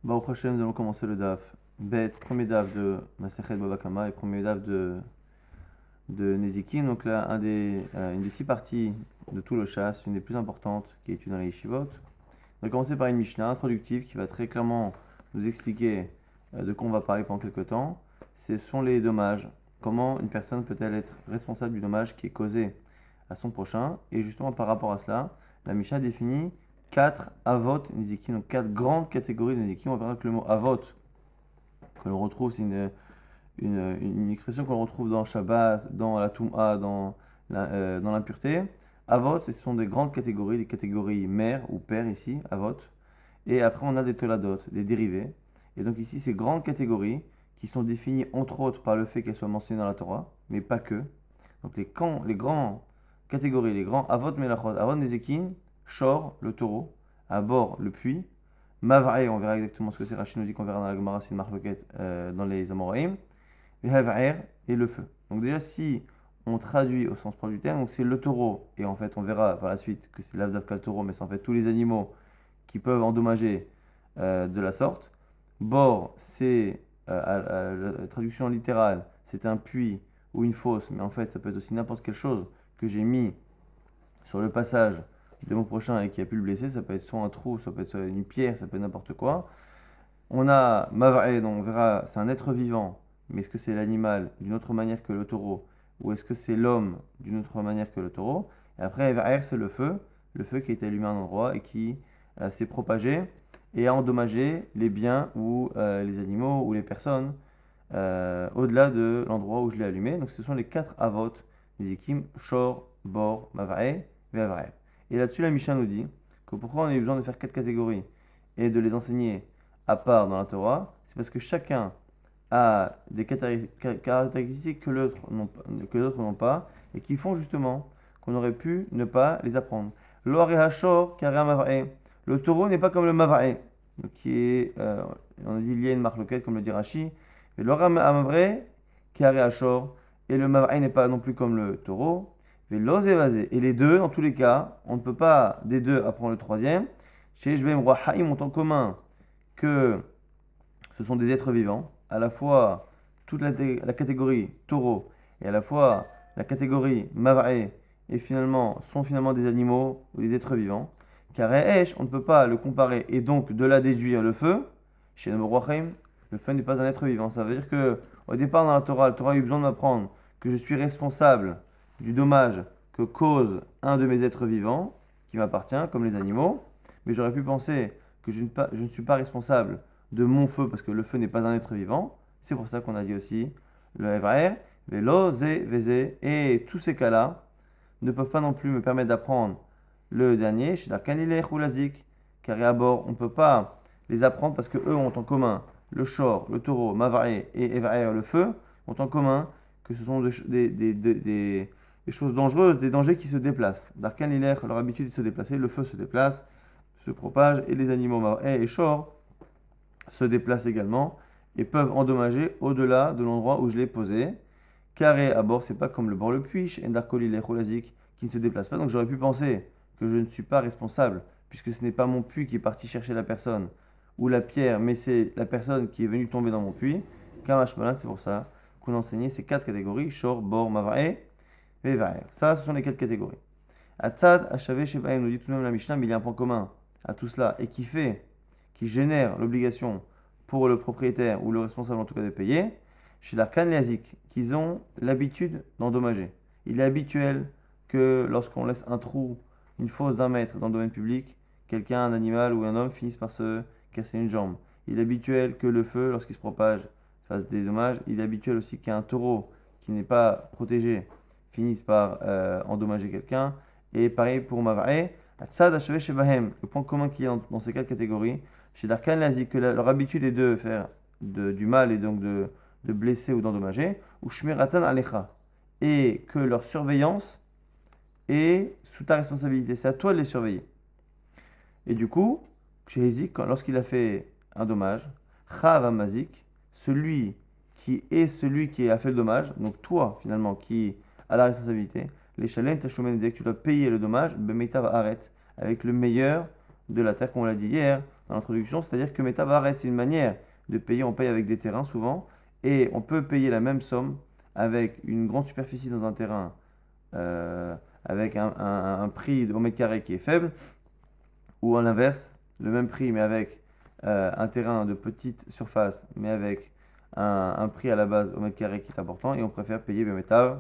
Au prochain, nous allons commencer le DAF. Bet, premier DAF de Masechet Baba Kama et premier DAF de Nezikin. Donc là, une des 6 parties de tout le chasse, une des plus importantes qui est étudiée dans les Yeshivot. On va commencer par une Mishnah introductive qui va très clairement nous expliquer de quoi on va parler pendant quelques temps. Ce sont les dommages. Comment une personne peut-elle être responsable du dommage qui est causé à son prochain. Et justement, par rapport à cela, la Mishnah définit 4 avot nezikin, donc 4 grandes catégories de nezikin. On verra que le mot avot, que l'on retrouve, c'est une expression qu'on retrouve dans Shabbat, dans la Toum'a, dans l'impureté. Avot, ce sont des grandes catégories, des catégories mère ou père ici, avot. Et après, on a des toladot, des dérivés. Et donc ici, ces grandes catégories qui sont définies entre autres par le fait qu'elles soient mentionnées dans la Torah, mais pas que. Donc les grandes catégories, les grands avot melachot, avot nezikin, Shor, le taureau, à bord, le puits, Mav'e, on verra exactement ce que c'est, Rachid nous dit qu'on verra dans la Gemara, c'est une marloquette dans les Amoraïm, et Hav'er, et le feu. Donc déjà, si on traduit au sens propre du terme, donc c'est le taureau, et en fait on verra par la suite que c'est l'Avdavka le taureau, mais c'est en fait tous les animaux qui peuvent endommager de la sorte. Bord, c'est, la traduction littérale, c'est un puits ou une fosse, mais en fait ça peut être aussi n'importe quelle chose que j'ai mis sur le passage de mon prochain et qui a pu le blesser, ça peut être soit un trou, ça peut être soit une pierre, ça peut être n'importe quoi. On a Mav'e, donc on verra, c'est un être vivant, mais est-ce que c'est l'animal d'une autre manière que le taureau, ou est-ce que c'est l'homme d'une autre manière que le taureau? Et après, Ev'er, c'est le feu qui a été allumé à un endroit et qui s'est propagé et a endommagé les biens ou les animaux ou les personnes au-delà de l'endroit où je l'ai allumé. Donc ce sont les 4 avot, les ékim, Shor, Bor, Mav'e, Ve'av'er. Et là-dessus, la Mishnah nous dit que pourquoi on a eu besoin de faire 4 catégories et de les enseigner à part dans la Torah, c'est parce que chacun a des caractéristiques que l'autre n'ont pas et qui font justement qu'on aurait pu ne pas les apprendre. L'or et hachor, karea mava'e. Le taureau n'est pas comme le mava'e, qui est, on a dit, lié à une marloquette, comme le dit Rashi. Mais l'or amavre, karea hachor, et le mava'e n'est pas non plus comme le taureau. Et les deux, dans tous les cas, on ne peut pas des deux apprendre le troisième. Chez Shbem Roi Haïm ont en commun que ce sont des êtres vivants, à la fois toute la catégorie taureau et à la fois la catégorie Mava'e et sont finalement des animaux ou des êtres vivants. Car Esh, on ne peut pas le comparer et donc de là déduire le feu. Chez le Roi Haïm, le feu n'est pas un être vivant. Ça veut dire que au départ dans la Torah a eu besoin de m'apprendre que je suis responsable du dommage que cause un de mes êtres vivants, qui m'appartient, comme les animaux, mais j'aurais pu penser que je ne suis pas responsable de mon feu, parce que le feu n'est pas un être vivant. C'est pour ça qu'on a dit aussi le Evraer, Velo, Zé, Vézé, et tous ces cas-là ne peuvent pas non plus me permettre d'apprendre le dernier, chez Kanilech ou Lazik, car à bord, on ne peut pas les apprendre parce que eux ont en commun le Shor, le taureau, Mavrae et Evraer, le feu, ont en commun que ce sont des choses dangereuses, des dangers qui se déplacent. Darkan Liler, leur habitude est de se déplacer, le feu se déplace, se propage, et les animaux Mav'e et Shor se déplacent également et peuvent endommager au-delà de l'endroit où je l'ai posé. Carré à bord, c'est pas comme le bord le puits, Endarko Liler ou Lazik, qui ne se déplace pas. Donc j'aurais pu penser que je ne suis pas responsable, puisque ce n'est pas mon puits qui est parti chercher la personne ou la pierre, mais c'est la personne qui est venue tomber dans mon puits. Kamash Malan, c'est pour ça qu'on enseignait ces 4 catégories, Shor, Bor, Mav'e, ça, ce sont les 4 catégories. Atzad, Hachavé, Shebaim, nous dit tout de même la Mishnah, mais il y a un point commun à tout cela et qui génère l'obligation pour le propriétaire ou le responsable en tout cas de payer, chez la Kanliazik, qu'ils ont l'habitude d'endommager. Il est habituel que lorsqu'on laisse un trou, une fosse d'un mètre dans le domaine public, quelqu'un, un animal ou un homme finisse par se casser une jambe. Il est habituel que le feu, lorsqu'il se propage, fasse des dommages. Il est habituel aussi qu'un taureau qui n'est pas protégé finissent par endommager quelqu'un. Et pareil pour Mava'e. Le point commun qu'il y a dans ces 4 catégories, chez Darkan Lazi, que leur habitude est de faire du mal et donc de blesser ou d'endommager, ou Shmiratan Alecha, et que leur surveillance est sous ta responsabilité. C'est à toi de les surveiller. Et du coup, chez Hizik, lorsqu'il a fait un dommage, Chav Amazik, celui qui a fait le dommage, donc toi finalement qui à la responsabilité. Les chalem tashumen, que tu dois payer le dommage, bemetav aret, avec le meilleur de la terre, comme on l'a dit hier, dans l'introduction, c'est-à-dire que Metavaret, c'est une manière de payer, on paye avec des terrains souvent, et on peut payer la même somme avec une grande superficie dans un terrain, avec un prix au mètre carré qui est faible, ou à l'inverse, le même prix mais avec un terrain de petite surface, mais avec un prix à la base au mètre carré qui est important, et on préfère payer Bemetav.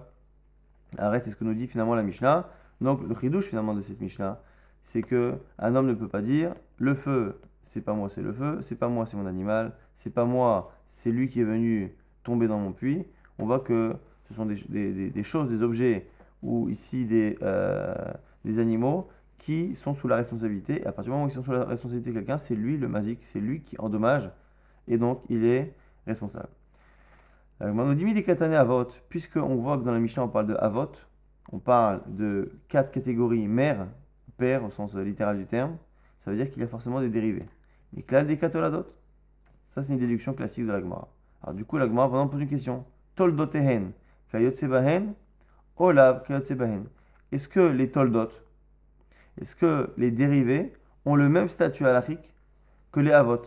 Arrête, c'est ce que nous dit finalement la Mishnah. Donc le chidouche finalement de cette Mishnah, c'est que un homme ne peut pas dire le feu, c'est pas moi, c'est le feu, c'est pas moi, c'est mon animal, c'est pas moi, c'est lui qui est venu tomber dans mon puits. On voit que ce sont des choses, des objets, ou ici des animaux qui sont sous la responsabilité. Et à partir du moment où ils sont sous la responsabilité de quelqu'un, c'est lui le mazik, c'est lui qui endommage, et donc il est responsable. On dit des katane avot, puisqu'on voit que dans la Mishnah on parle de avot, on parle de 4 catégories mère, père au sens littéral du terme, ça veut dire qu'il y a forcément des dérivés. Mais klal des katoladot, ça c'est une déduction classique de la Gemara. Alors du coup la Gemara pose une question. Toldotehen, kayotsebahen, olav kayotsebahen. Est-ce que les toldot, est-ce que les dérivés ont le même statut halachique que les avot?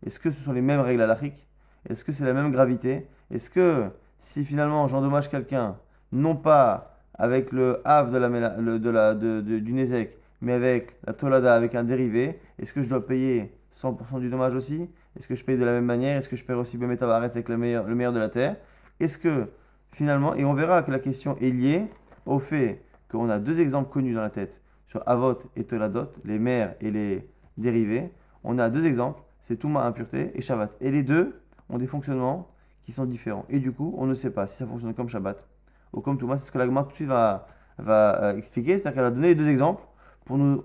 Est-ce que ce sont les mêmes règles halachiques? Est-ce que c'est la même gravité? Est-ce que si finalement j'endommage quelqu'un, non pas avec le hav du Nézek, mais avec la Tolada, avec un dérivé, est-ce que je dois payer 100% du dommage aussi? Est-ce que je paye de la même manière? Est-ce que je paye aussi Bemetavares avec le meilleur de la terre? Est-ce que finalement, et on verra que la question est liée au fait qu'on a deux exemples connus dans la tête, sur Avot et Toladot, les mères et les dérivés. On a deux exemples, c'est Touma, impureté, et Shabbat. Et les deux ont des fonctionnements qui sont différents. Et du coup, on ne sait pas si ça fonctionne comme Shabbat ou comme Touma. C'est ce que la Gemara tout de suite va expliquer. C'est-à-dire qu'elle va donner les deux exemples pour nous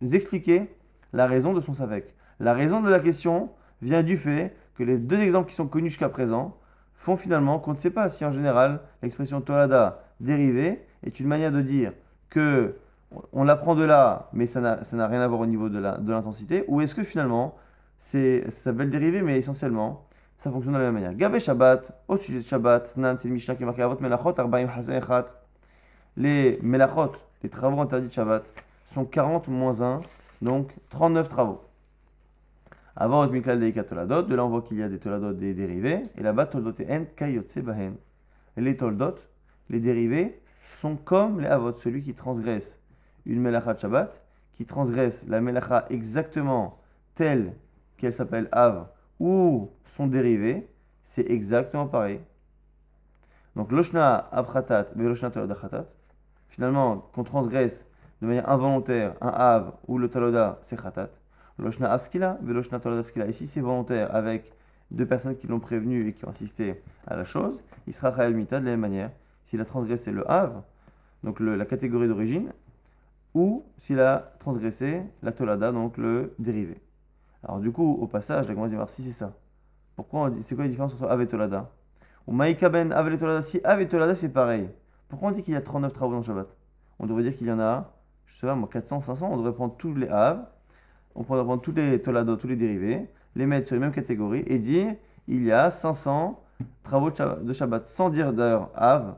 expliquer la raison de son savek. La raison de la question vient du fait que les deux exemples qui sont connus jusqu'à présent font finalement qu'on ne sait pas si en général l'expression Tolada dérivée est une manière de dire que on l'apprend de là, mais ça n'a rien à voir au niveau de l'intensité, ou est-ce que finalement ça s'appelle dérivé, mais essentiellement ça fonctionne de la même manière. Gabé Shabbat, au sujet de Shabbat, Nan, c'est le Mishnah qui est marqué Avot Melachot, Arbaim Hasen Echat. Les Melachot, les travaux interdits de Shabbat, sont 40 moins 1, donc 39 travaux. Avant Miklal Deika Toladot, de là on voit qu'il y a des Toladot, des dérivés, et là-bas Toldot et En Kayotse Bahem. Les Toldot, les dérivés, sont comme les Avot, celui qui transgresse une Melacha de Shabbat, qui transgresse la Melacha exactement telle qu'elle s'appelle Av, ou son dérivé, c'est exactement pareil. Donc Loshna Avchatat, Veloshna Toladachatat, finalement, qu'on transgresse de manière involontaire un Av ou le Taloda, c'est Chatat. Loshna Askila, Veloshna Toladaskila. Ici, c'est volontaire avec deux personnes qui l'ont prévenu et qui ont assisté à la chose. Il sera Chael Mita de la même manière. S'il a transgressé le Av, donc la catégorie d'origine, ou s'il a transgressé la Tolada, donc le dérivé. Alors du coup, au passage, la Gemara dit, si c'est ça. Pourquoi on dit, c'est quoi la différence entre Av et Tolada? Ou Maïka ben Av et Tolada, si Av et Tolada c'est pareil. Pourquoi on dit qu'il y a 39 travaux dans Shabbat? On devrait dire qu'il y en a, je sais pas moi, 400, 500, on devrait prendre tous les Av, on pourrait prendre tous les Tolada, tous les dérivés, les mettre sur les mêmes catégories et dire, il y a 500 travaux de Shabbat, sans dire d'ailleurs Av,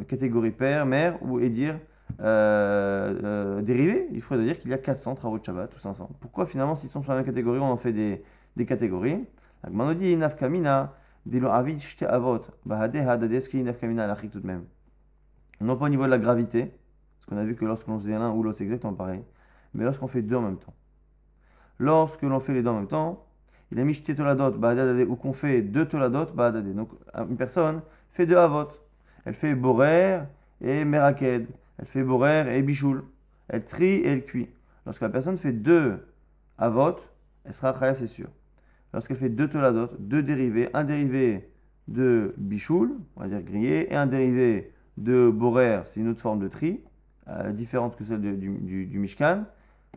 catégorie père, mère, et dire dérivé, il faudrait dire qu'il y a 400 travaux de Shabbat ou 500. Pourquoi finalement, s'ils sont sur la même catégorie, on en fait des catégories? Agmano dit nafkamina, dilo avid shte avot, bahade hadade, est-ce qu'il y a nafkamina à l'achik tout de même? Non pas au niveau de la gravité, parce qu'on a vu que lorsqu'on faisait l'un ou l'autre, c'est exactement pareil, mais lorsqu'on fait deux en même temps. Lorsque l'on fait les deux en même temps, il a mis shte toladot, bahadade, ou qu'on fait deux toladot, bahadade. Donc une personne fait deux avot. Elle fait borer et meraked. Elle fait borer et bichoul. Elle trie et elle cuit. Lorsque la personne fait deux avot, elle sera chayav, c'est sûr. Lorsqu'elle fait deux toladot, deux dérivés, un dérivé de bichoul, on va dire grillé, et un dérivé de borer, c'est une autre forme de tri, différente que celle du mishkan,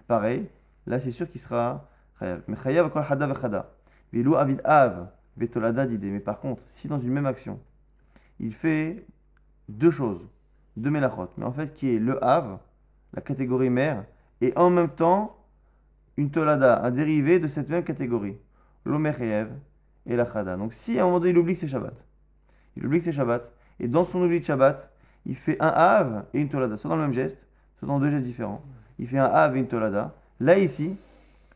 pareil, là c'est sûr qu'il sera chayav. Mais chayav kol hada vechada. Vilou avid av vetolada d'idée. Mais par contre, si dans une même action, il fait deux choses, deux melachot, mais en fait qui est le Av, la catégorie mère, et en même temps une tolada, un dérivé de cette même catégorie, l'omecheyev et la chada. Donc si à un moment donné il oublie que c'est Shabbat, et dans son oubli de Shabbat, il fait un Av et une tolada, soit dans le même geste, soit dans deux gestes différents. Il fait un Av et une tolada. Là ici,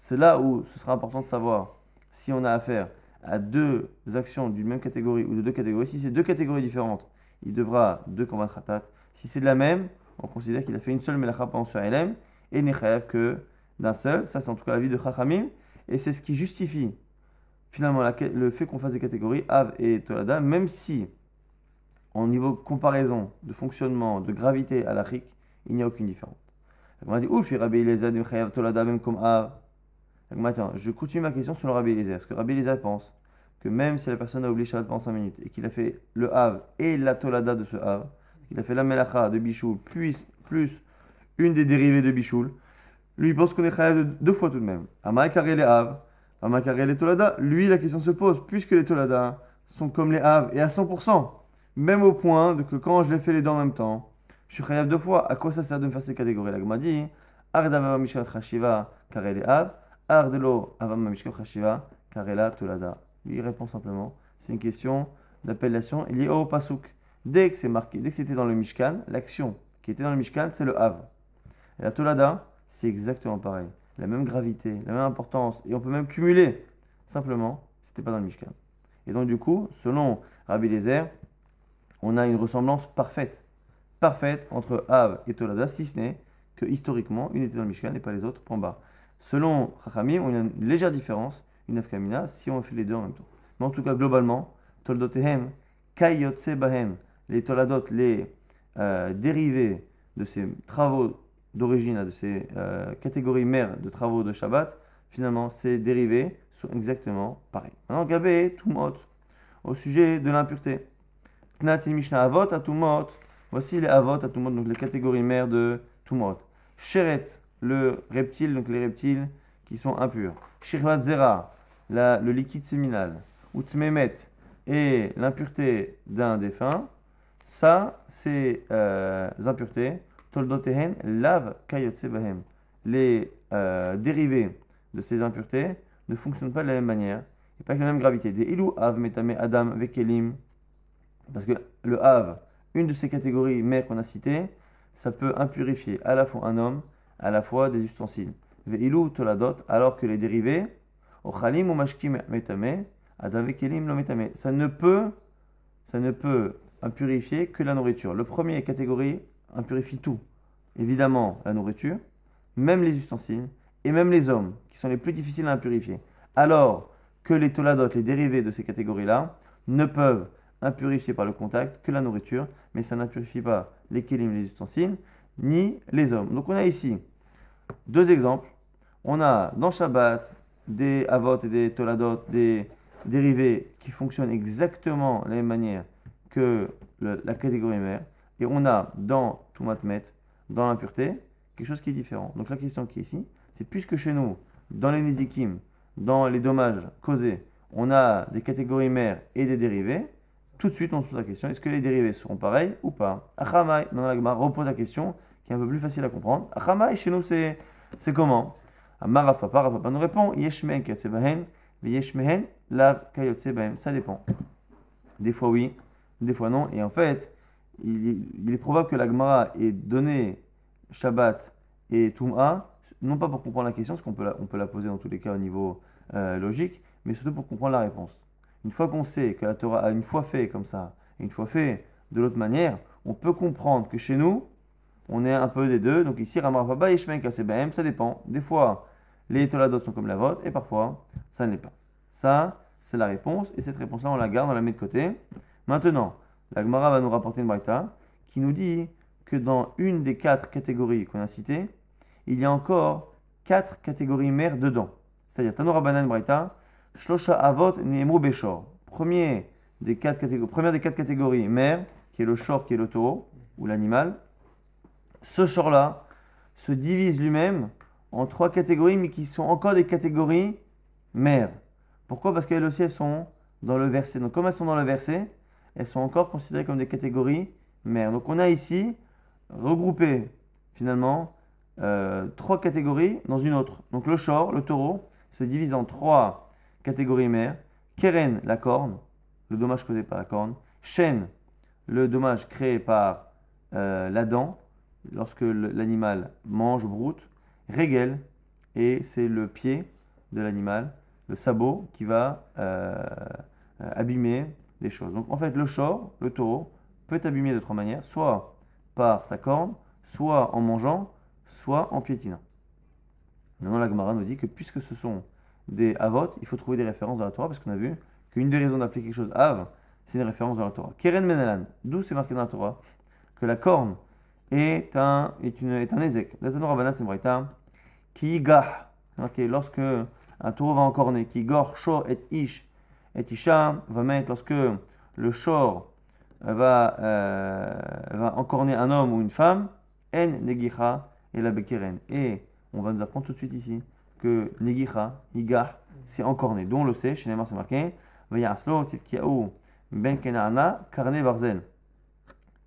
C'est là où ce sera important de savoir si on a affaire à deux actions d'une même catégorie ou de deux catégories. Si c'est deux catégories différentes, il devra deux combattre khatat. Si c'est de la même, on considère qu'il a fait une seule melacha pendant ce LM et n'est chayav que d'un seul. Ça, c'est en tout cas l'avis de Chachamim. Et c'est ce qui justifie finalement le fait qu'on fasse des catégories Av et Tolada, même si, au niveau comparaison de fonctionnement, de gravité à l'achik, il n'y a aucune différence. On a dit, ouf, Rabbi Eliezer, Chayav Tolada, même comme Av. Maintenant, je continue ma question sur le Rabbi Eliezer. Parce que Rabbi Eliezer pense que même si la personne a oublié Shabbat pendant 5 minutes et qu'il a fait le Av et la Tolada de ce Av, qu'il a fait la Melacha de Bichoul plus une des dérivées de Bichoul, lui il pense qu'on est Chayav deux fois tout de même. Amai Karé les Av, Amai Karé les Tolada. Lui, la question se pose, puisque les Tolada sont comme les Av et à 100%, même au point que quand je les fais les deux en même temps, je suis Chayav deux fois. À quoi ça sert de me faire ces catégories? La Gemara dit Ardava Mishkat Chashiva Karé les Av. Ardelo Avam Mishkat Chashiva Karela Tolada. Lui, il répond simplement, c'est une question d'appellation liée au Pasuk. Dès que c'est marqué, dès que c'était dans le Mishkan, l'action qui était dans le Mishkan, c'est le Av. Et la Tolada, c'est exactement pareil. La même gravité, la même importance, et on peut même cumuler. Simplement, c'était pas dans le Mishkan. Et donc, du coup, selon Rabbi Eliezer, on a une ressemblance parfaite entre Av et Tolada, si ce n'est que historiquement, une était dans le Mishkan et pas les autres, point barre. Selon Chachamim, on a une légère différence, une afkamina, si on fait les deux en même temps. Mais en tout cas, globalement, Toldotehem, Kayotse Bahem, les Toladot, les dérivés de ces travaux d'origine, de ces catégories mères de travaux de Shabbat, finalement, ces dérivés sont exactement pareils. Maintenant, Gabé, Tumot, au sujet de l'impureté. Knatzin Mishnah Avot à Tumot, voici les Avot à Tumot, donc les catégories mères de Tumot. Sheretz, le reptile, donc les reptiles qui sont impurs. Shirvat Zera, le liquide séminal. Utmemet, et l'impureté d'un défunt. Ça, ces impuretés, Toldotehen, lav kayotse bahem. Les dérivés de ces impuretés ne fonctionnent pas de la même manière et pas avec la même gravité. Des ilou av metame adam vekelim. Parce que le av, une de ces catégories mères qu'on a citées, ça peut impurifier à la fois un homme, à la fois des ustensiles. Ve'ilu toladot, alors que les dérivés, ochalim ou mashkim metame, adam vekelim lo metame. Ça ne peut impurifier que la nourriture. Le premier catégorie impurifie tout. Évidemment, la nourriture, même les ustensiles, et même les hommes, qui sont les plus difficiles à impurifier. Alors que les toladot, les dérivés de ces catégories-là, ne peuvent impurifier par le contact que la nourriture, mais ça n'impurifie pas les kélim, les ustensiles, ni les hommes. Donc on a ici deux exemples. On a dans Shabbat des avot et des toladot, des dérivés qui fonctionnent exactement de la même manière que la catégorie mère. Et on a dans Toumatmet, dans l'impureté, quelque chose qui est différent. Donc la question qui est ici, c'est puisque chez nous, dans les Nézikim, dans les dommages causés, on a des catégories mères et des dérivés, tout de suite on se pose la question, est-ce que les dérivés seront pareils ou pas? Achamai, dans la Gemara, repose la question qui est un peu plus facile à comprendre. Achamai, chez nous, c'est comment? Amar Rav Papa nous répond, Yeshmehen kayotse bahen, Yeshmehen lav kayotse bahem. Ça dépend. Des fois oui, des fois non. Et en fait, il est probable que la Gemara ait donné Shabbat et Tum'a, non pas pour comprendre la question, parce qu'on peut la poser dans tous les cas au niveau logique, mais surtout pour comprendre la réponse. Une fois qu'on sait que la Torah a une fois fait comme ça, et une fois fait de l'autre manière, on peut comprendre que chez nous, on est un peu des deux. Donc ici, Ramar Baba, Yeshmen Kasebem, ça dépend. Des fois, les Toladot sont comme la vôtre, et parfois, ça ne l'est pas. Ça, c'est la réponse, et cette réponse-là, on la garde, on la met de côté. Maintenant, la Gemara va nous rapporter une braïta qui nous dit que dans une des 4 catégories qu'on a citées, il y a encore 4 catégories mères dedans. C'est-à-dire, Tanora Banan braïta, Shlosha Avot Neemru Beshor. Première des 4 catégories mères, qui est le shor, qui est le taureau, ou l'animal. Ce shor-là se divise lui-même en 3 catégories, mais qui sont encore des catégories mères. Pourquoi? Parce qu'elles aussi, elles sont dans le verset. Donc, comme elles sont dans le verset, elles sont encore considérées comme des catégories mères. Donc, on a ici regroupé, finalement, 3 catégories dans une autre. Donc, le shor, le taureau, se divise en 3 catégories mères. Keren, la corne, le dommage causé par la corne. Shen, le dommage créé par la dent, lorsque l'animal mange ou broute. Regel, et c'est le pied de l'animal, le sabot, qui va abîmer des choses. Donc en fait, le shor, le taureau, peut abîmer de trois manières, soit par sa corne, soit en mangeant, soit en piétinant. Maintenant, la Gemara nous dit que puisque ce sont des avot, il faut trouver des références dans la Torah, parce qu'on a vu qu'une des raisons d'appeler quelque chose av, c'est une référence dans la Torah. Keren menalan, d'où c'est marqué dans la Torah que la corne est un ézek. Datano Rabbanan c'est braïta, qui gah, lorsque un taureau va encorner, qui gor shor et ish et isha, va mettre lorsque le shor va encorner un homme ou une femme, en negicha et la bekeren. Et on va nous apprendre tout de suite ici que negicha, igah, c'est encorné. Dont on le sait, chez Neymar c'est marqué, vayaslo tzitkiaou ben kenana karne barzel.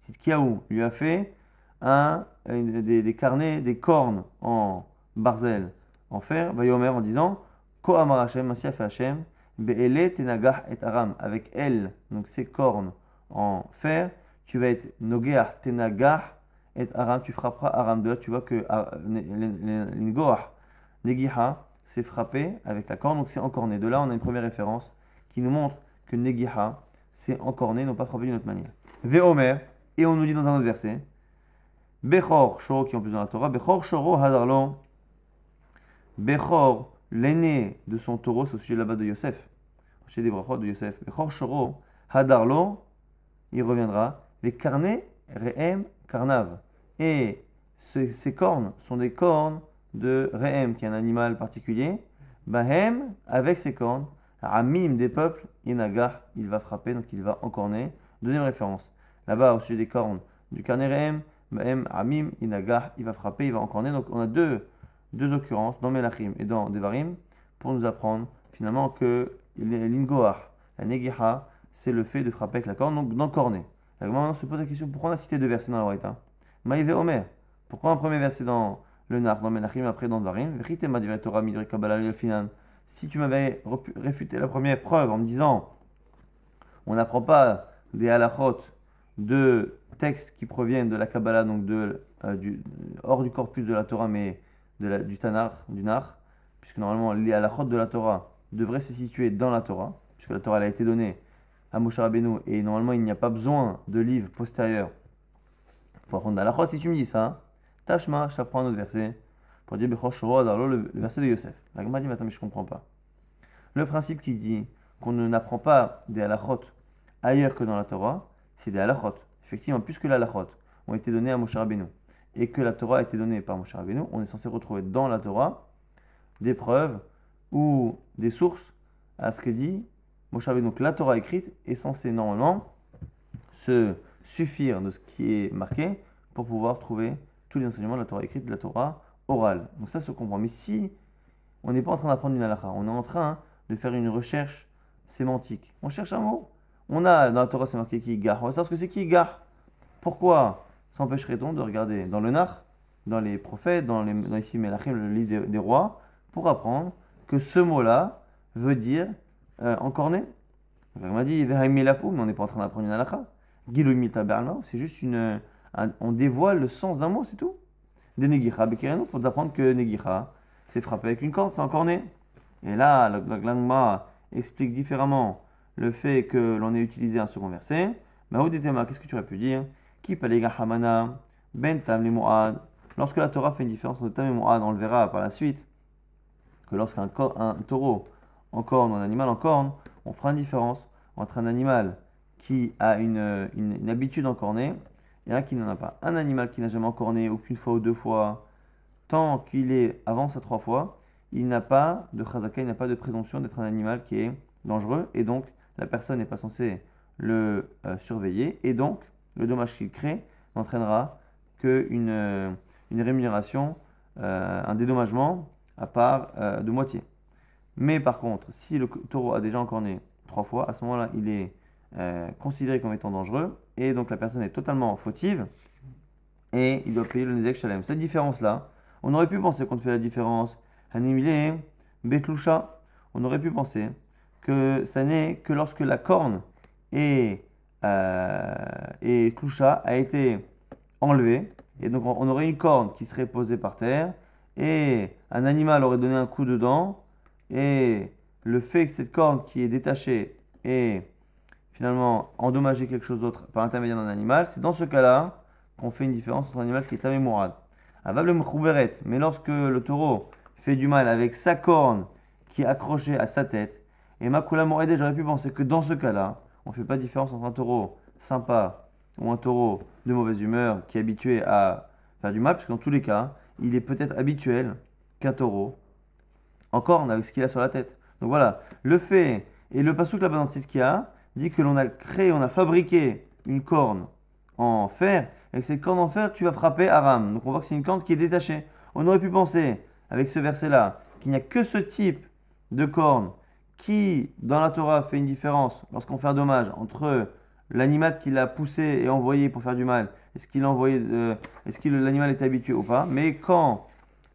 Tzitkiaou lui a fait des carnets, des cornes en barzel, en fer, vayomer en disant Ko amar Hashem, ainsi a fait Hashem, be'ele tenagah et aram, avec elle, donc ces cornes en fer, tu vas être nogeah tenagah et aram, tu frapperas aram. De là, tu vois que l'ingoah, negiha, c'est frappé avec la corne, donc c'est encorné. De là, on a une première référence qui nous montre que negiha, c'est encorné, non pas frappé d'une autre manière. Ve'omer, et on nous dit dans un autre verset, Bechor, Shoro qui est en plus dans la Torah, Bechor Shoro Hadarlo, Bechor, l'aîné de son taureau, c'est au sujet là-bas de Yosef, au sujet des brachot de Yosef. Bechor Shoro Hadarlo, il reviendra, les carnets Rehem Karnav. Et ces cornes sont des cornes de Rehem, qui est un animal particulier. Bahem, avec ses cornes, Amim des peuples, Yenagah, il va frapper, donc il va encorner. Deuxième référence. Là-bas, au sujet des cornes du carnet Rehem, Bahem, Amim, Yenagah, il va frapper, il va encorner. Donc on a deux occurrences dans Melachim et dans Devarim pour nous apprendre finalement que l'ingoah, la negiha, c'est le fait de frapper avec la corne, donc d'encorner. Maintenant, on se pose la question pourquoi on a cité deux versets dans la Braïta? Maïve Omer. Pourquoi un premier verset dans le Nar, dans Melachim, après dans Devarim? Si tu m'avais réfuté la première preuve en me disant on n'apprend pas des halachot de textes qui proviennent de la Kabbalah, donc hors du corpus de la Torah, mais du Tanar, du Nar, puisque normalement les halachot de la Torah devraient se situer dans la Torah, puisque la Torah elle a été donnée à Moshe Rabbeinu, et normalement il n'y a pas besoin de livres postérieurs pour apprendre halachot. Si tu me dis ça, Tashma, je t'apprends un autre verset, pour dire le verset de Yosef. La Gemara dit, mais attends, mais je ne comprends pas. Le principe qui dit qu'on n'apprend pas des halachot ailleurs que dans la Torah, c'est des halachot. Effectivement, puisque les halachot ont été donnés à Moshe Rabbeinu et que la Torah a été donnée par Moshe Rabbeinu, on est censé retrouver dans la Torah des preuves ou des sources à ce que dit Moshe Rabbeinu. Donc la Torah écrite est censée normalement se suffire de ce qui est marqué pour pouvoir trouver tous les enseignements de la Torah écrite, de la Torah orale. Donc ça se comprend. Mais si on n'est pas en train d'apprendre une halakha, on est en train de faire une recherche sémantique. On cherche un mot. On a dans la Torah c'est marqué qui gare. On va savoir ce que c'est qui gare. Pourquoi s'empêcherait-on de regarder dans le Nar, dans les prophètes, dans ici Melachim, le livre des rois, pour apprendre que ce mot-là veut dire encorné. On m'a dit mais on n'est pas en train d'apprendre une halakha. C'est juste on dévoile le sens d'un mot, c'est tout. Des negicha bekirenu pour nous apprendre que negicha c'est frappé avec une corde, c'est encorné. Et là, la Gemara explique différemment le fait que l'on ait utilisé un second verset. Mahoudetema, qu'est-ce que tu aurais pu dire? Ki palega hamana ben tam le moad. Lorsque la Torah fait une différence entre tam et moad, on le verra par la suite que lorsqu'un taureau en corne ou un animal en corne, on fera une différence entre un animal qui a une habitude encornée et un qui n'en a pas. Un animal qui n'a jamais encorné aucune fois ou deux fois, tant qu'il est avance à trois fois, il n'a pas de chazaka, il n'a pas de présomption d'être un animal qui est dangereux, et donc la personne n'est pas censée le surveiller, et donc le dommage qu'il crée n'entraînera qu'une rémunération, un dédommagement à part de moitié. Mais par contre, si le taureau a déjà encorné trois fois, à ce moment-là, il est considéré comme étant dangereux, et donc la personne est totalement fautive, et il doit payer le nezek shalem. Cette différence-là, on aurait pu penser qu'on fait la différence hanimile betlusha. On aurait pu penser que ça n'est que lorsque la corne et klusha a été enlevée, et donc on aurait une corne qui serait posée par terre, et un animal aurait donné un coup dedans, et le fait que cette corne qui est détachée ait finalement endommagé quelque chose d'autre par l'intermédiaire d'un animal, c'est dans ce cas-là qu'on fait une différence entre un animal qui est tamé mourad. Mais lorsque le taureau fait du mal avec sa corne qui est accrochée à sa tête, et Makula Mourad, j'aurais pu penser que dans ce cas-là, on ne fait pas de différence entre un taureau sympa ou un taureau de mauvaise humeur qui est habitué à faire du mal, parce que dans tous les cas, il est peut-être habituel qu'un taureau en corne avec ce qu'il a sur la tête. Donc voilà, le fait, et le passouk là-bas dans Tzidkia dit que l'on a créé, on a fabriqué une corne en fer, et avec cette corne en fer, tu vas frapper Aram. Donc on voit que c'est une corne qui est détachée. On aurait pu penser, avec ce verset-là, qu'il n'y a que ce type de corne qui, dans la Torah, fait une différence lorsqu'on fait un dommage entre l'animal qui l'a poussé et envoyé pour faire du mal, est-ce qu'il a envoyé, est-ce que l'animal est habitué ou pas. Mais quand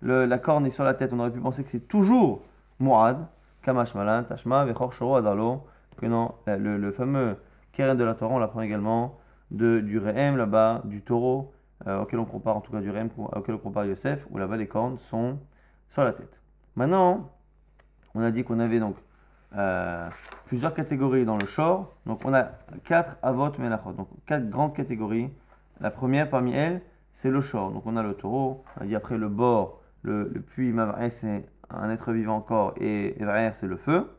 la corne est sur la tête, on aurait pu penser que c'est toujours Mu'ad, Kamash Malan, Tashma, Vechor Shoro Adalo, que non, le fameux keren de la Torah, on l'apprend également du Rehem là-bas, du taureau, auquel on compare, en tout cas du Rehem, auquel on compare Yosef, où là-bas les cornes sont sur la tête. Maintenant, on a dit qu'on avait donc plusieurs catégories dans le shor. Donc on a 4 avot melachot, donc 4 grandes catégories. La première parmi elles, c'est le shor. Donc on a le taureau, on a dit après le bord, le puits, Mav'er, c'est un être vivant encore, et Evaer, c'est le feu.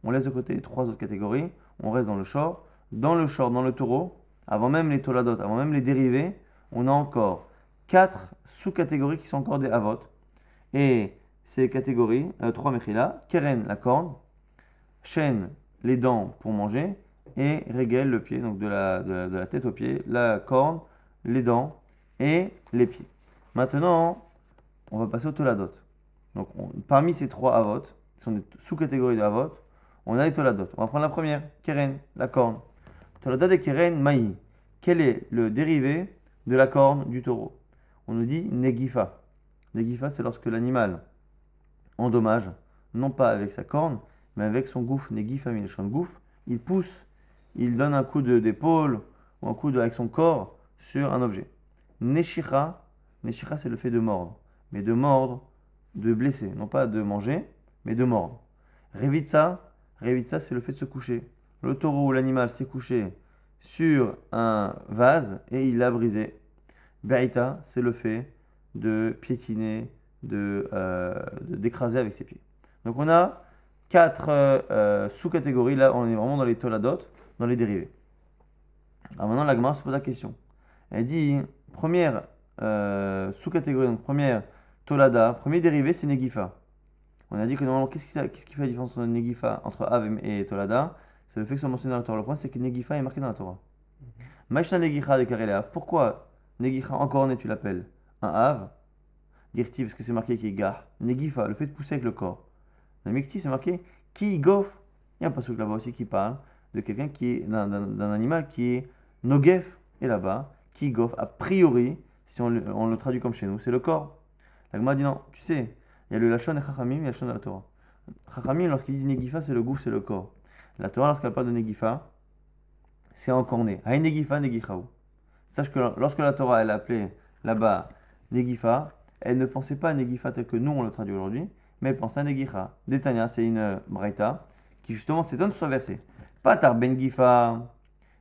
On laisse de côté les 3 autres catégories, on reste dans le shor. Dans le shor, dans le taureau, avant même les toladot, avant même les dérivés, on a encore 4 sous-catégories qui sont encore des avot. Et ces catégories, 3 mechila, keren, la corne, shen, les dents pour manger, et regel, le pied, donc de la tête aux pieds, la corne, les dents et les pieds. Maintenant, on va passer au toladot. Donc, parmi ces 3 avot, qui sont des sous-catégories de avot, on a les toladot. On va prendre la première, keren, la corne. Tolada de keren, maï. Quel est le dérivé de la corne du taureau? On nous dit negifa. Negifa, c'est lorsque l'animal endommage, non pas avec sa corne, mais avec son gouffre. Negifa, milchon gouffre, il pousse, il donne un coup d'épaule ou un coup avec son corps sur un objet. Neshira, neshira, c'est le fait de mordre, mais de mordre, de blesser, non pas de manger, mais de mordre. Revitsa, c'est le fait de se coucher. Le taureau ou l'animal s'est couché sur un vase et il l'a brisé. Be'ita, c'est le fait de piétiner, d'écraser avec ses pieds. Donc on a 4 sous-catégories. Là, on est vraiment dans les toladot, dans les dérivés. Alors maintenant, la Gemara se pose la question. Elle dit, première sous-catégorie, donc première tolada, premier dérivé, c'est negifa. On a dit que normalement, qu'est-ce qui fait la différence entre negifa, entre Av et tolada? C'est le fait que ce soit mentionné dans la Torah. Le point, c'est que negifa est marqué dans la Torah. Maïshna negicha de kareleav. Pourquoi negicha encore né, tu l'appelles un Av? Dirti, parce que c'est marqué qui est gar. Negifa, le fait de pousser avec le corps. Dans Mekti, c'est marqué qui gof. Il y a un passage là-bas aussi qui parle de quelqu'un qui est d'un animal qui est nogef. Et là-bas, qui gof, a priori, si on le traduit comme chez nous, c'est le corps. La Gemara dit non, tu sais, il y a le lachon et chachamim, il y a le lachon de la Torah. Chachamim, lorsqu'ils disent negifa, c'est le gouffre, c'est le corps. La Torah, lorsqu'elle parle de negifa, c'est encorné. Hay negifa, negichaou. Sache que lorsque la Torah, elle a appelé là-bas negifa, elle ne pensait pas à negifa tel que nous, on le traduit aujourd'hui, mais elle pensait à negicha. Détania, c'est une braïta qui justement s'étonne sur ce verset. Patar ben gifa,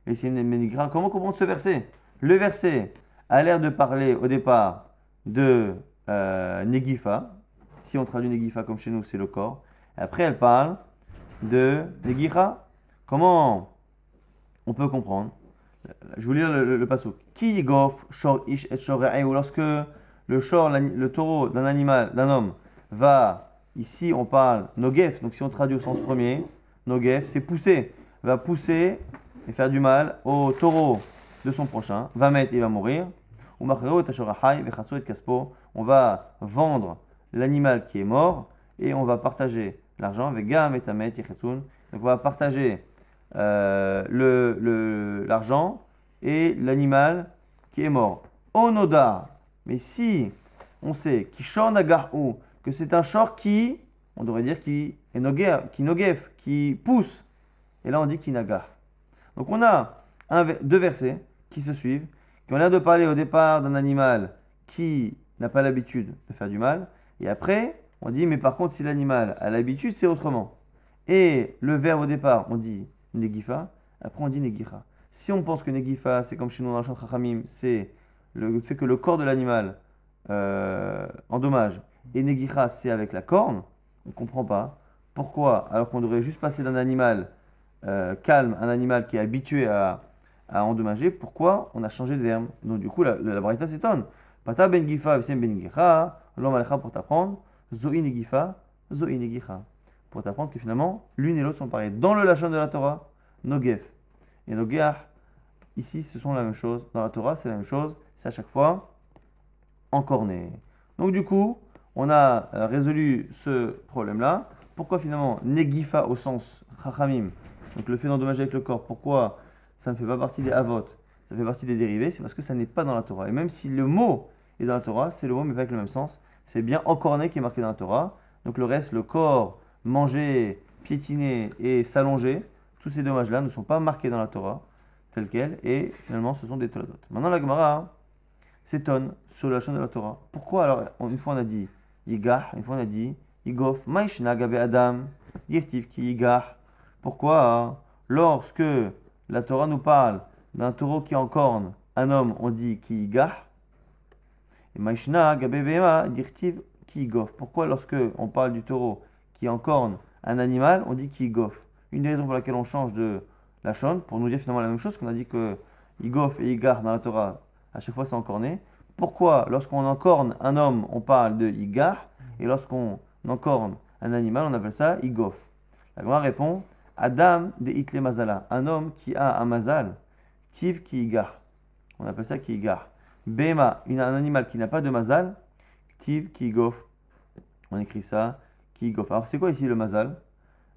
et c'est une negicha. Comment comprendre ce verset? Le verset a l'air de parler au départ de negifa. Si on traduit negifa comme chez nous, c'est le corps. Et après, elle parle de negicha. Comment on peut comprendre? Je vous lis le passouk. Ki gof shor ish et shor ou lorsque le shor, le taureau d'un animal, d'un homme, va, ici on parle nogef, donc si on traduit au sens premier, nogef, c'est pousser, va pousser et faire du mal au taureau de son prochain, va mettre, il va mourir. On va vendre l'animal qui est mort et on va partager l'argent avec Gam et Tamet, donc on va partager l'argent et l'animal qui est mort. Onoda, mais si on sait que c'est un shor qui, on devrait dire qui est nogef, qui pousse, et là on dit qui nagar. Donc on a deux versets qui se suivent, qui ont l'air de parler au départ d'un animal qui n'a pas l'habitude de faire du mal, Et après, on dit, mais par contre, si l'animal a l'habitude, c'est autrement. Et le verbe au départ, on dit negifa, après on dit negicha. Si on pense que negifa, c'est comme chez nous dans la chante Chachamim, c'est le fait que le corps de l'animal endommage, et negicha, c'est avec la corne, on ne comprend pas. Pourquoi, alors qu'on devrait juste passer d'un animal calme, un animal qui est habitué à endommager, pourquoi on a changé de verbe? Donc du coup, la braïta s'étonne. Pata ben gifa, v'sem ben negicha, l'homme alecha pour t'apprendre, zo'i negifa, zo'i negicha. Pour t'apprendre que finalement, l'une et l'autre sont pareilles. Dans le lachon de la Torah, nogef et nogeach, ici, ce sont la même chose. Dans la Torah, c'est la même chose. C'est à chaque fois encorné. Donc du coup, on a résolu ce problème-là. Pourquoi finalement negifa au sens chachamim, donc le fait d'endommager avec le corps, pourquoi ça ne fait pas partie des avot, ça fait partie des dérivés? C'est parce que ça n'est pas dans la Torah. Et même si le mot est dans la Torah, c'est le mot mais pas avec le même sens. C'est bien encorné qui est marqué dans la Torah. Donc le reste, le corps, manger, piétiner et s'allonger, tous ces dommages-là ne sont pas marqués dans la Torah, tels quels, et finalement ce sont des toladot. Maintenant la Gemara s'étonne sur la chaîne de la Torah. Pourquoi alors, une fois on a dit Yigah, une fois on a dit Yigof, Maïshna Gabe Adam, Dirtiv ki Yigah. Pourquoi lorsque la Torah nous parle d'un taureau qui encorne un homme, on dit ki Yigah, et Maïshna Gabe Bema, Dirtiv ki Yigof. Pourquoi lorsque on parle du taureau qui encorne un animal, on dit ki Yigof? Une des raisons pour laquelle on change de la shon, pour nous dire finalement la même chose, qu'on a dit que Yigof et Yigar dans la Torah, à chaque fois c'est encorné. Pourquoi lorsqu'on encorne un homme, on parle de Yigar, et lorsqu'on encorne un animal, on appelle ça Yigof? La Gemara répond, Adam de Itle Mazala, un homme qui a un mazal, Tiv ki Yigar, on appelle ça ki Yigar. Bema, un animal qui n'a pas de mazal, Tiv ki Yigof, on écrit ça ki Yigof. Alors c'est quoi ici le mazal?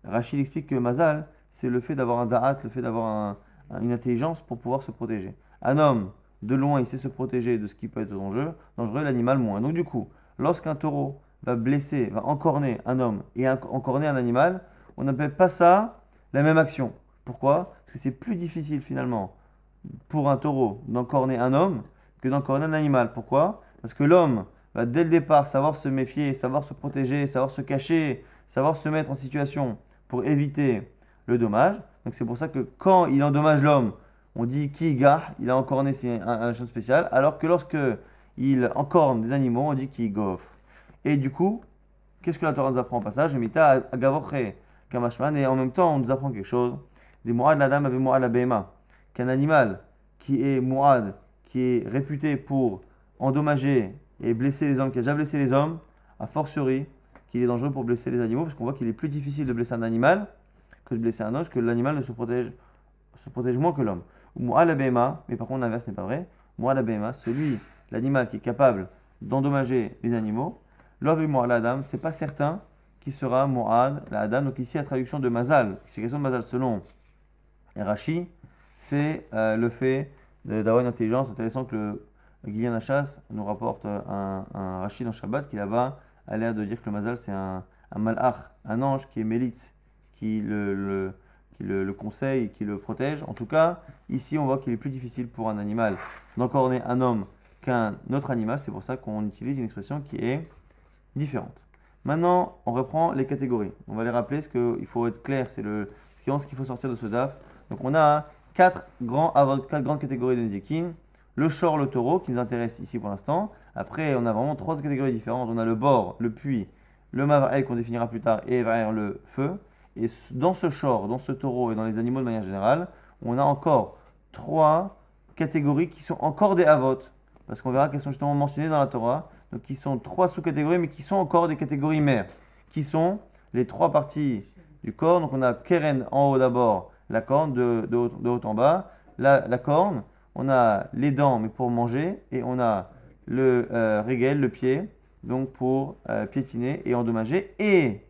Rachid explique que mazal, c'est le fait d'avoir un da'at, le fait d'avoir une intelligence pour pouvoir se protéger. Un homme, de loin, il sait se protéger de ce qui peut être dangereux, l'animal moins. Donc du coup, lorsqu'un taureau va blesser, va encorner un homme et encorner un animal, on n'appelle pas ça la même action. Pourquoi? Parce que c'est plus difficile finalement pour un taureau d'encorner un homme que d'encorner un animal. Pourquoi? Parce que l'homme va dès le départ savoir se méfier, savoir se protéger, savoir se cacher, savoir se mettre en situation pour éviter le dommage. Donc c'est pour ça que quand il endommage l'homme, on dit ki Yigar, il a encorné, c'est une chose spéciale, alors que lorsque il encorne des animaux, on dit ki Yigof. Et du coup, qu'est-ce que la Torah nous apprend au passage? Mita agavoche kamashman, et en même temps on nous apprend quelque chose. Des mu'ad l'adam avec mu'ad la behema, qu'un animal qui est mu'ad, qui est réputé pour endommager et blesser les hommes, qui a déjà blessé les hommes, a fortiori qu'il est dangereux pour blesser les animaux, parce qu'on voit qu'il est plus difficile de blesser un animal que de blesser un homme, parce que l'animal se protège moins que l'homme. Mu'al abema, mais par contre l'inverse n'est pas vrai. Mu'al abema, l'animal qui est capable d'endommager les animaux, l'homme et mu'al adam, c'est pas certain qu'il sera mu'ad la adam. Donc ici la traduction de mazal, l'explication de mazal selon Rashi, c'est le fait d'avoir une intelligence. Intéressant que le Guillen Hachas nous rapporte un Rashi dans Shabbat qui là-bas a l'air de dire que le mazal c'est un malach, un ange qui est mélitz, qui le conseille, qui le protège. En tout cas, ici, on voit qu'il est plus difficile pour un animal d'encorner un homme qu'un autre animal. C'est pour ça qu'on utilise une expression qui est différente. Maintenant, on reprend les catégories. On va les rappeler, parce qu'il faut être clair, c'est ce qu'il faut sortir de ce DAF. Donc, on a quatre grandes catégories de Nezikin. Le shor, le taureau, qui nous intéresse ici pour l'instant. Après, on a vraiment trois catégories différentes. On a le bord, le puits, le mavarel qu'on définira plus tard, et vers le feu. Et dans ce shor, dans ce taureau et dans les animaux de manière générale, on a encore trois catégories qui sont encore des avot. Parce qu'on verra qu'elles sont justement mentionnées dans la Torah. Donc, qui sont trois sous-catégories, mais qui sont encore des catégories mères. Qui sont les trois parties du corps. Donc, on a keren en haut d'abord, la corne de haut en bas. La corne, on a les dents, mais pour manger. Et on a le régel, le pied, donc pour piétiner et endommager. Et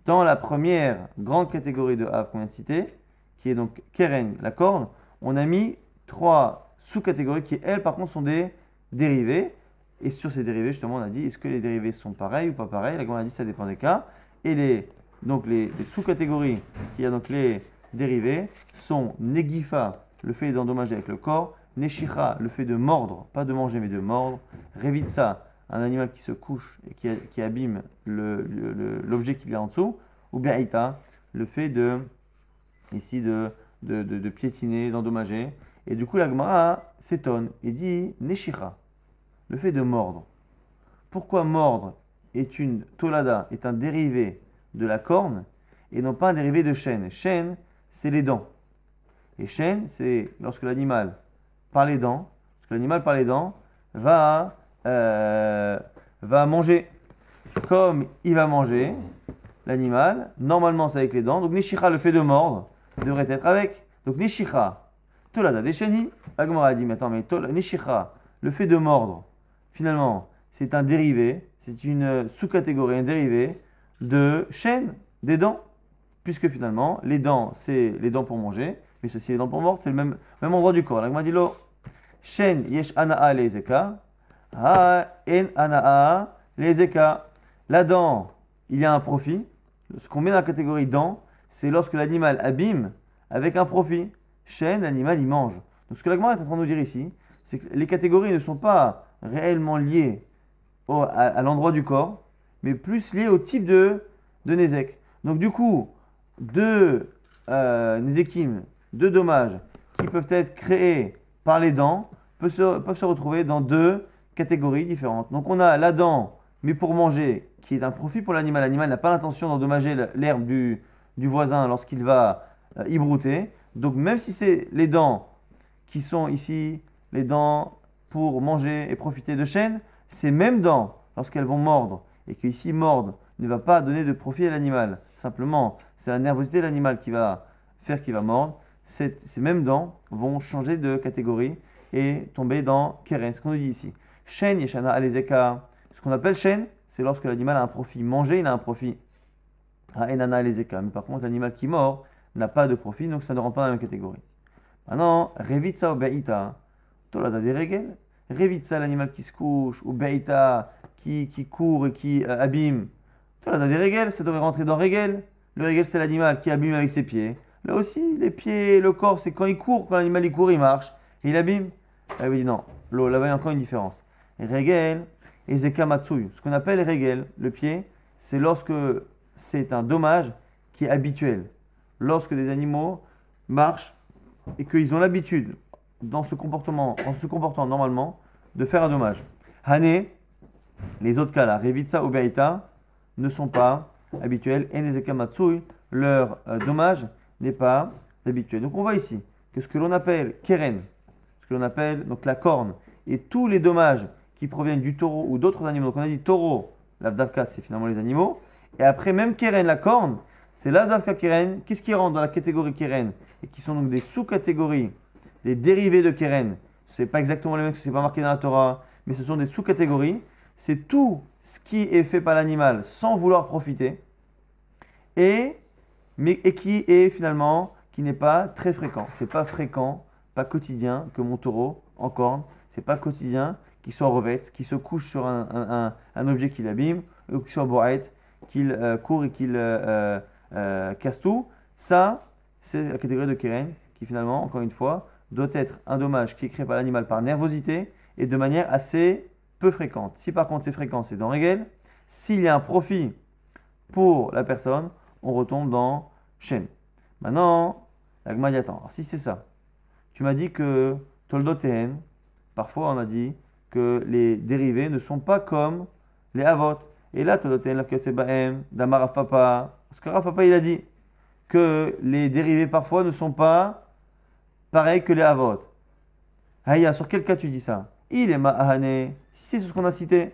dans la première grande catégorie de Av qu'on vient de citer, qui est donc Keren, la corne, on a mis trois sous-catégories qui, elles, par contre, sont des dérivés. Et sur ces dérivés, justement, on a dit, est-ce que les dérivés sont pareils ou pas pareils? Là, on a dit, ça dépend des cas. Et les sous-catégories qui a donc les dérivés sont Negifa, le fait d'endommager avec le corps, Neshicha, le fait de mordre, pas de manger, mais de mordre, Revitsa, un animal qui se couche et qui abîme l'objet qu'il y a en dessous, ou bien Aïta, le fait ici de piétiner, d'endommager. Et du coup, la Gemara s'étonne et dit Neshira, le fait de mordre. Pourquoi mordre est une tolada, est un dérivé de la corne et non pas un dérivé de chêne? Chêne, c'est les dents. Et chêne, c'est lorsque l'animal, par les dents, va manger. Comme il va manger, l'animal, normalement c'est avec les dents, donc Neshira, le fait de mordre, devrait être avec. Donc Neshira, Tolada Desheni, Agmara a dit, mais attends, mais Neshira, le fait de mordre, finalement, c'est un dérivé, c'est une sous-catégorie, un dérivé de chêne, des dents, puisque finalement, les dents, c'est les dents pour manger, mais ceci, les dents pour mordre, c'est le même endroit du corps. L'Agmara dit, lo, chêne, yesh anaa lezeka, ha en anaa lezeka. La dent, il y a un profit. Ce qu'on met dans la catégorie dent, c'est lorsque l'animal abîme avec un profit. Chêne, l'animal, il mange. Donc ce que l'Agmara est en train de nous dire ici, c'est que les catégories ne sont pas réellement liées à l'endroit du corps, mais plus liées au type de Nézek. Donc du coup, deux Nézekim, deux dommages qui peuvent être créés par les dents, peuvent se retrouver dans deux catégories différentes. Donc on a la dent, mais pour manger, qui est un profit pour l'animal. L'animal n'a pas l'intention d'endommager l'herbe du voisin lorsqu'il va y brouter. Donc même si c'est les dents qui sont ici, les dents pour manger et profiter de chêne, ces mêmes dents, lorsqu'elles vont mordre, et qu'ici mordre ne va pas donner de profit à l'animal, simplement c'est la nervosité de l'animal qui va faire qu'il va mordre, ces mêmes dents vont changer de catégorie et tomber dans keren, ce qu'on nous dit ici. Chêne, yeshana alezeka, ce qu'on appelle chêne, c'est lorsque l'animal a un profit. Manger, il a un profit. Ha'enana alezeka. Mais par contre, l'animal qui mord n'a pas de profit, donc ça ne rentre pas dans la même catégorie. Maintenant, revitsa ou be'ita, tolada des regel. Revitsa, l'animal qui se couche, ou be'ita, qui court et qui abîme. Tolada des regel, ça devrait rentrer dans regel. Le regel, c'est l'animal qui abîme avec ses pieds. Là aussi, les pieds, le corps, c'est quand il court, quand l'animal il court, il marche, et il abîme. Là, il dit non, là-bas, il y a encore une différence. Regel et zeka matsui. Ce qu'on appelle regel, le pied, c'est lorsque c'est un dommage qui est habituel. Lorsque des animaux marchent et qu'ils ont l'habitude, en se comportant normalement, de faire un dommage. Hane, les autres cas là, revitsa ou beita, ne sont pas habituels. Et les zeka matsui, leur dommage n'est pas habituel. Donc on voit ici que ce que l'on appelle keren, ce que l'on appelle donc la corne, et tous les dommages qui proviennent du taureau ou d'autres animaux. Donc on a dit taureau, l'avdavka, c'est finalement les animaux. Et après, même keren, la corne, c'est l'avdavka keren. Qu'est-ce qui rentre dans la catégorie keren et qui sont donc des sous-catégories, des dérivés de keren. Ce n'est pas exactement les mêmes, ce n'est pas marqué dans la Torah, mais ce sont des sous-catégories. C'est tout ce qui est fait par l'animal sans vouloir profiter et qui est finalement, qui n'est pas très fréquent. C'est pas fréquent, pas quotidien que mon taureau en corne. C'est pas quotidien qu'il soit revête, qu'il se couche sur un objet qu'il abîme, ou qu'il soit bourrette, qu'il court et qu'il casse tout. Ça, c'est la catégorie de keren qui finalement, encore une fois, doit être un dommage qui est créé par l'animal par nervosité et de manière assez peu fréquente. Si par contre c'est fréquent, c'est dans régel. S'il y a un profit pour la personne, on retombe dans chêne. Maintenant, la Gemara dit attends, alors si c'est ça, tu m'as dit que toldotéen, parfois on a dit que les dérivés ne sont pas comme les avot. Et là, toldotéen, la kyosebaem, damar Rav Papa, parce que Rav Papa il a dit que les dérivés parfois ne sont pas pareils que les avot. Aïe, sur quel cas tu dis ça? Il est ma'ahane, si c'est ce qu'on a cité.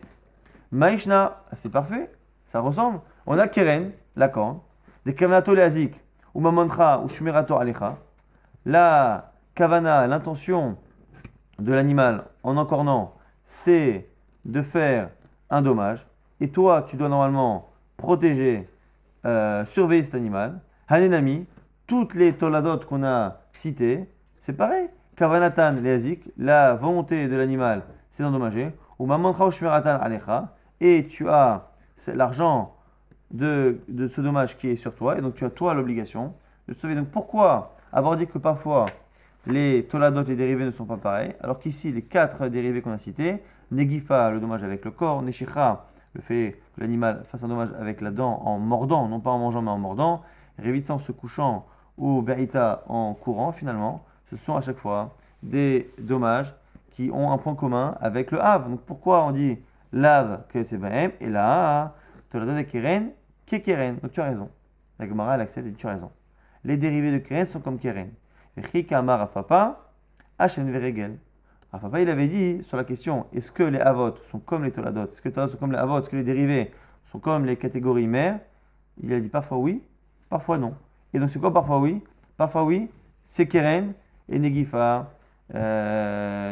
Maïshna, c'est parfait, ça ressemble. On a keren, la corne, des kavanato leazik, ou mamantra, ou shmirato alecha. La kavana, l'intention de l'animal en encornant, c'est de faire un dommage. Et toi, tu dois normalement protéger, surveiller cet animal. Hanenami, toutes les toladot qu'on a citées, c'est pareil. Kavanatan leazik, la volonté de l'animal, c'est d'endommager. Ou mamantra ou shmiratan alecha, et tu as l'argent de ce dommage qui est sur toi, et donc tu as toi l'obligation de te sauver. Donc pourquoi avoir dit que parfois les toladot, les dérivés ne sont pas pareils, alors qu'ici les 4 dérivés qu'on a cités, Negifa, le dommage avec le corps. Neshicha, le fait que l'animal fasse un dommage avec la dent en mordant, non pas en mangeant mais en mordant. Revitsa en se couchant ou Berita en courant finalement. Ce sont à chaque fois des dommages qui ont un point commun avec le Hav. Donc pourquoi on dit Lav que c'est Bahem et là, Tolada de Keren, Kekeren. Donc tu as raison. La Gemara, elle accepte et dit tu as raison. Les dérivés de Keren sont comme Keren. Chika Amar Rafapa, Hachen Veregel. Rafapa, il avait dit sur la question est-ce que les Avot sont comme les Toladot? Est-ce que les Toladot sont comme les Avot? Est-ce que les dérivés sont comme les catégories mères? Il a dit parfois oui, parfois non. Et donc c'est quoi parfois oui? Parfois oui, c'est Keren et Negifa,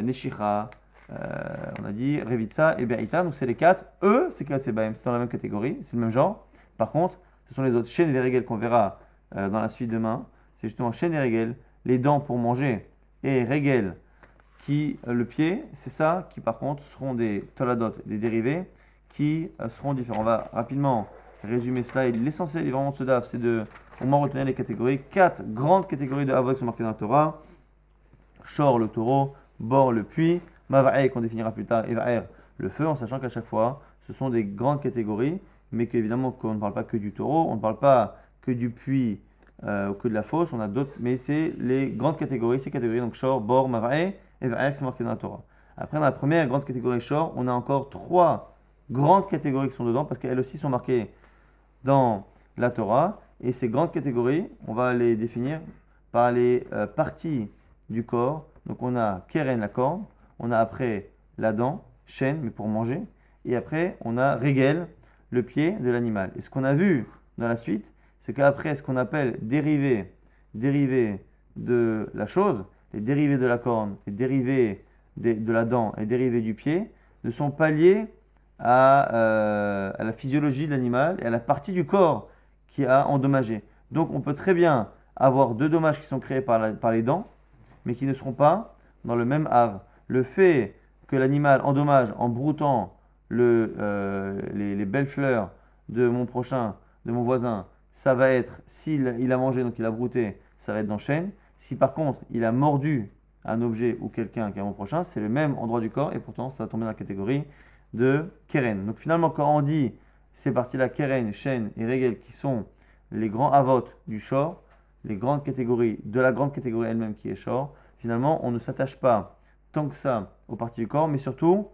Neshicha, on a dit Revitsa et Berita. Donc c'est les quatre. Eux, c'est Katseba'em, c'est dans la même catégorie, c'est le même genre. Par contre, ce sont les autres Shen et Regel qu'on verra dans la suite demain. C'est justement Shen et Regel, les dents pour manger, et Regel, qui le pied, c'est ça qui par contre seront des Toladot, des dérivés, qui seront différents. On va rapidement résumer cela. Et l'essentiel est vraiment de ce DAF, c'est de au moins retenir les catégories. 4 grandes catégories de Avot qui sont marquées dans la Torah. Shor, le taureau, Bor, le puits, Mava'e, qu'on définira plus tard, et Va'er, le feu, en sachant qu'à chaque fois, ce sont des grandes catégories, mais qu'évidemment, qu'on ne parle pas que du taureau, on ne parle pas que du puits ou que de la fosse, on a d'autres, mais c'est les grandes catégories, ces catégories, donc Shor, Bor, Mava'e et Va'er qui sont marquées dans la Torah. Après, dans la première grande catégorie Shor, on a encore 3 grandes catégories qui sont dedans, parce qu'elles aussi sont marquées dans la Torah, et ces grandes catégories, on va les définir par les parties du corps. Donc on a Keren, la corne, on a après la dent, Shen, mais pour manger, et après on a Regel, le pied de l'animal. Et ce qu'on a vu dans la suite, c'est qu'après ce qu'on appelle dérivés de la chose, les dérivés de la corne, les dérivés de la dent et les dérivés du pied, ne sont pas liés à la physiologie de l'animal et à la partie du corps qui a endommagé. Donc on peut très bien avoir 2 dommages qui sont créés par les dents, mais qui ne seront pas dans le même havre. Le fait que l'animal endommage en broutant les belles fleurs de mon prochain, de mon voisin, ça va être, s'il a mangé, donc il a brouté, ça va être dans Chêne. Si par contre il a mordu un objet ou quelqu'un qui est mon prochain, c'est le même endroit du corps et pourtant ça va tomber dans la catégorie de Keren. Donc finalement, quand on dit ces parties-là, Keren, Chêne et Regel, qui sont les grands avot du Shor, les grandes catégories, de la grande catégorie elle-même qui est Shor, finalement, on ne s'attache pas tant que ça aux parties du corps, mais surtout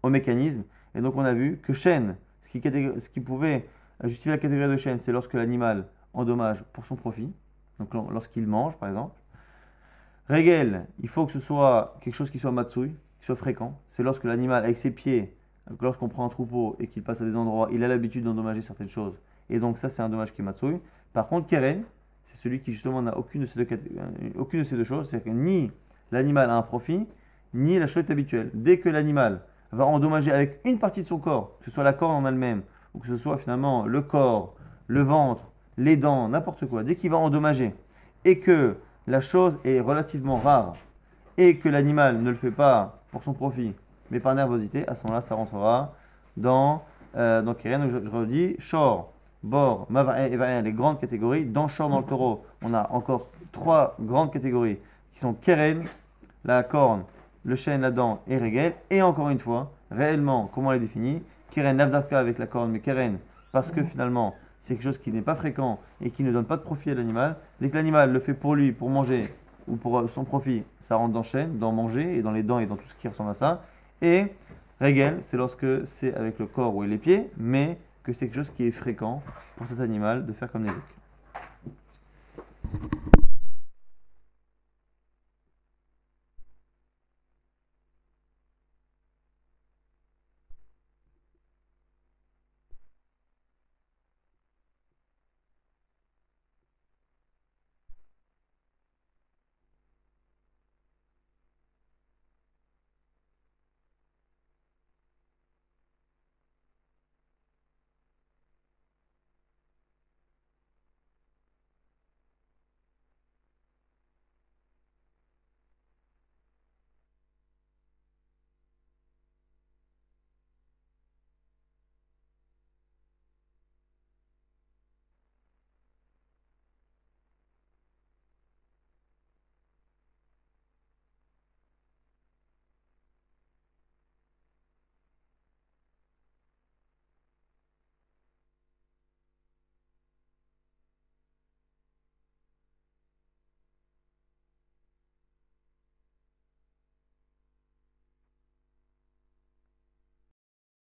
au mécanisme. Et donc, on a vu que Chêne, ce qui pouvait justifier la catégorie de Chêne, c'est lorsque l'animal endommage pour son profit, donc lorsqu'il mange, par exemple. Regel, il faut que ce soit quelque chose qui soit matsui, qui soit fréquent. C'est lorsque l'animal, avec ses pieds, lorsqu'on prend un troupeau et qu'il passe à des endroits, il a l'habitude d'endommager certaines choses. Et donc, ça, c'est un dommage qui est matsui. Par contre, Keren, c'est celui qui justement n'a aucune de ces deux choses, c'est-à-dire que ni l'animal a un profit, ni la chose est habituelle. Dès que l'animal va endommager avec une partie de son corps, que ce soit la corne en elle-même, ou que ce soit finalement le corps, le ventre, les dents, n'importe quoi, dès qu'il va endommager, et que la chose est relativement rare, et que l'animal ne le fait pas pour son profit, mais par nervosité, à ce moment-là, ça rentrera dans Keren. Donc je redis, Shor, Bor, Mava'e et Va'e, les grandes catégories. Dans Shor, dans le taureau, on a encore 3 grandes catégories qui sont Keren, la corne, le chêne, la dent et Regel. Et encore une fois, réellement, comment on les définit? Keren, l'avdarka avec la corne, mais Keren, parce que finalement, c'est quelque chose qui n'est pas fréquent et qui ne donne pas de profit à l'animal. Dès que l'animal le fait pour lui, pour manger ou pour son profit, ça rentre dans chêne, dans manger et dans les dents et dans tout ce qui ressemble à ça. Et Regel, c'est lorsque c'est avec le corps ou les pieds, mais que c'est quelque chose qui est fréquent pour cet animal de faire comme les autres.